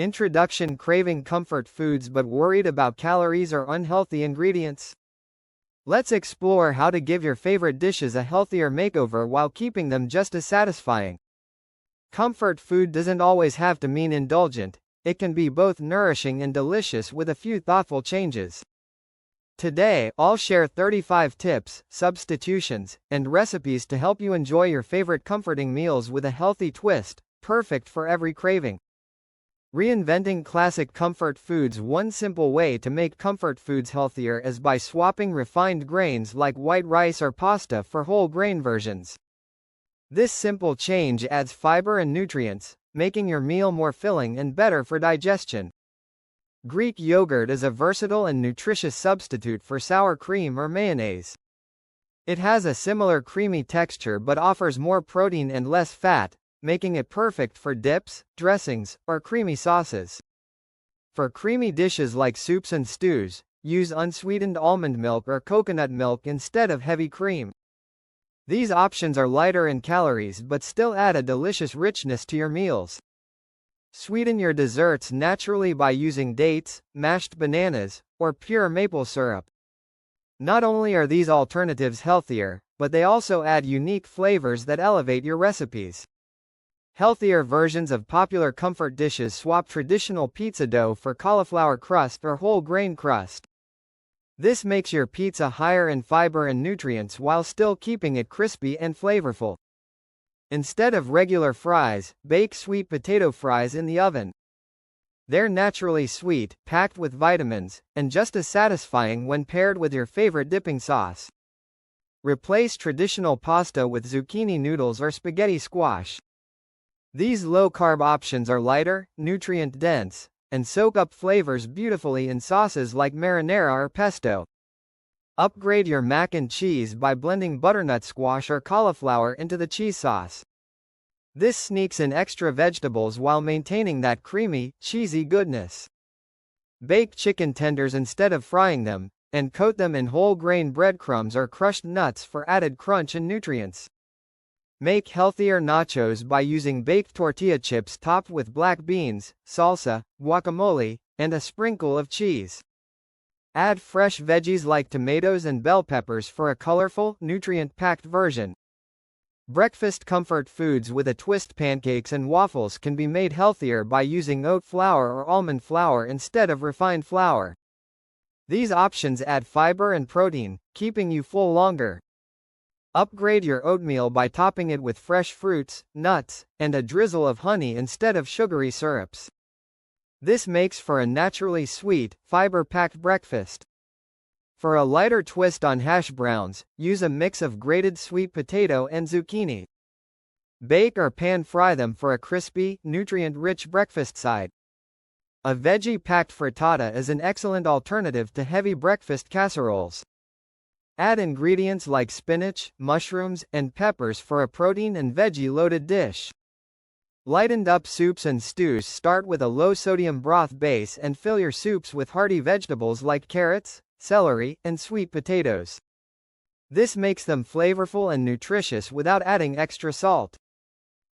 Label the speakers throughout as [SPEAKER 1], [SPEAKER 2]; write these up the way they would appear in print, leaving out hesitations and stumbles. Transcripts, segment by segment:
[SPEAKER 1] Introduction: craving comfort foods but worried about calories or unhealthy ingredients? Let's explore how to give your favorite dishes a healthier makeover while keeping them just as satisfying. Comfort food doesn't always have to mean indulgent, it can be both nourishing and delicious with a few thoughtful changes. Today, I'll share 35 tips, substitutions, and recipes to help you enjoy your favorite comforting meals with a healthy twist, perfect for every craving. Reinventing classic comfort foods. One simple way to make comfort foods healthier is by swapping refined grains like white rice or pasta for whole grain versions. This simple change adds fiber and nutrients, making your meal more filling and better for digestion. Greek yogurt is a versatile and nutritious substitute for sour cream or mayonnaise. It has a similar creamy texture but offers more protein and less fat, making it perfect for dips, dressings, or creamy sauces. For creamy dishes like soups and stews, use unsweetened almond milk or coconut milk instead of heavy cream. These options are lighter in calories but still add a delicious richness to your meals. Sweeten your desserts naturally by using dates, mashed bananas, or pure maple syrup. Not only are these alternatives healthier, but they also add unique flavors that elevate your recipes. Healthier versions of popular comfort dishes: swap traditional pizza dough for cauliflower crust or whole grain crust. This makes your pizza higher in fiber and nutrients while still keeping it crispy and flavorful. Instead of regular fries, bake sweet potato fries in the oven. They're naturally sweet, packed with vitamins, and just as satisfying when paired with your favorite dipping sauce. Replace traditional pasta with zucchini noodles or spaghetti squash. These low-carb options are lighter, nutrient-dense, and soak up flavors beautifully in sauces like marinara or pesto. Upgrade your mac and cheese by blending butternut squash or cauliflower into the cheese sauce. This sneaks in extra vegetables while maintaining that creamy, cheesy goodness. Bake chicken tenders instead of frying them, and coat them in whole grain breadcrumbs or crushed nuts for added crunch and nutrients. Make healthier nachos by using baked tortilla chips topped with black beans, salsa, guacamole, and a sprinkle of cheese. Add fresh veggies like tomatoes and bell peppers for a colorful, nutrient-packed version. Breakfast comfort foods with a twist. Pancakes and waffles can be made healthier by using oat flour or almond flour instead of refined flour. These options add fiber and protein, keeping you full longer. Upgrade your oatmeal by topping it with fresh fruits, nuts, and a drizzle of honey instead of sugary syrups. This makes for a naturally sweet, fiber-packed breakfast. For a lighter twist on hash browns, use a mix of grated sweet potato and zucchini. Bake or pan-fry them for a crispy, nutrient-rich breakfast side. A veggie-packed frittata is an excellent alternative to heavy breakfast casseroles. Add ingredients like spinach, mushrooms, and peppers for a protein and veggie-loaded dish. Lightened up soups and stews. Start with a low-sodium broth base and fill your soups with hearty vegetables like carrots, celery, and sweet potatoes. This makes them flavorful and nutritious without adding extra salt.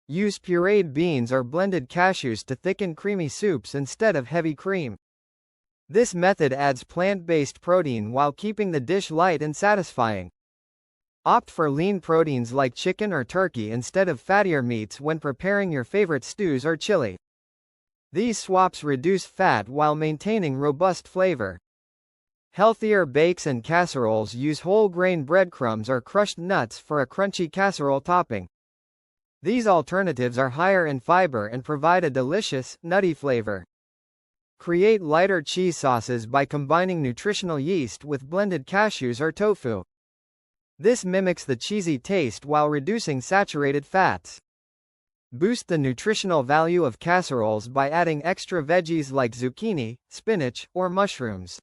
[SPEAKER 1] Use pureed beans or blended cashews to thicken creamy soups instead of heavy cream. This method adds plant-based protein while keeping the dish light and satisfying. Opt for lean proteins like chicken or turkey instead of fattier meats when preparing your favorite stews or chili. These swaps reduce fat while maintaining robust flavor. Healthier bakes and casseroles. Use whole grain breadcrumbs or crushed nuts for a crunchy casserole topping. These alternatives are higher in fiber and provide a delicious, nutty flavor. Create lighter cheese sauces by combining nutritional yeast with blended cashews or tofu. This mimics the cheesy taste while reducing saturated fats. Boost the nutritional value of casseroles by adding extra veggies like zucchini, spinach, or mushrooms.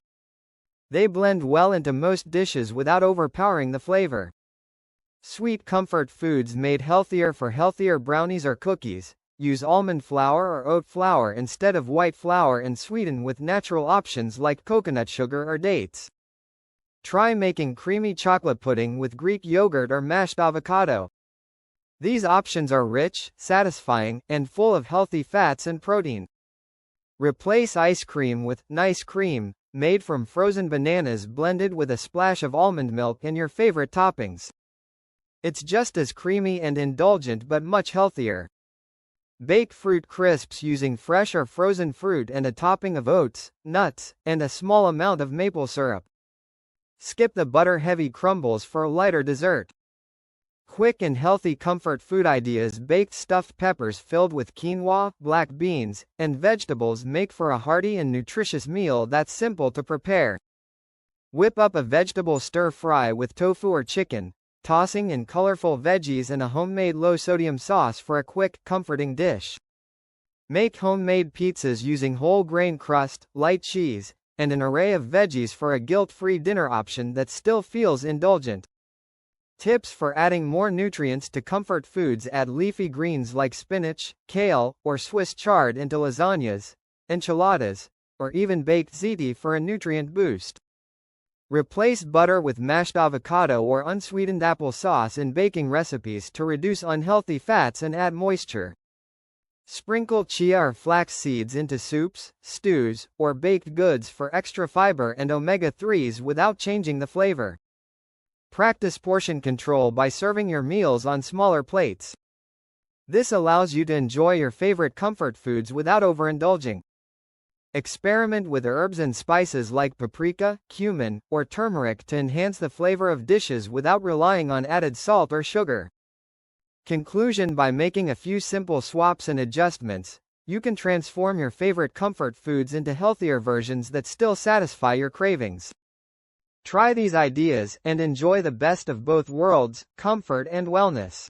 [SPEAKER 1] They blend well into most dishes without overpowering the flavor. Sweet comfort foods made healthier. For healthier brownies or cookies, use almond flour or oat flour instead of white flour and sweeten with natural options like coconut sugar or dates. Try making creamy chocolate pudding with Greek yogurt or mashed avocado. These options are rich, satisfying, and full of healthy fats and protein. Replace ice cream with nice cream, made from frozen bananas blended with a splash of almond milk and your favorite toppings. It's just as creamy and indulgent but much healthier. Bake fruit crisps using fresh or frozen fruit and a topping of oats, nuts, and a small amount of maple syrup. Skip the butter-heavy crumbles for a lighter dessert. Quick and healthy comfort food ideas. Baked stuffed peppers filled with quinoa, black beans, and vegetables make for a hearty and nutritious meal that's simple to prepare. Whip up a vegetable stir-fry with tofu or chicken, tossing in colorful veggies and a homemade low-sodium sauce for a quick, comforting dish. Make homemade pizzas using whole grain crust, light cheese, and an array of veggies for a guilt-free dinner option that still feels indulgent. Tips for adding more nutrients to comfort foods. Add leafy greens like spinach, kale, or Swiss chard into lasagnas, enchiladas, or even baked ziti for a nutrient boost. Replace butter with mashed avocado or unsweetened apple sauce in baking recipes to reduce unhealthy fats and add moisture. Sprinkle chia or flax seeds into soups, stews, or baked goods for extra fiber and omega-3s without changing the flavor. Practice portion control by serving your meals on smaller plates. This allows you to enjoy your favorite comfort foods without overindulging. Experiment with herbs and spices like paprika, cumin, or turmeric to enhance the flavor of dishes without relying on added salt or sugar. Conclusion: by making a few simple swaps and adjustments, you can transform your favorite comfort foods into healthier versions that still satisfy your cravings. Try these ideas and enjoy the best of both worlds, comfort and wellness.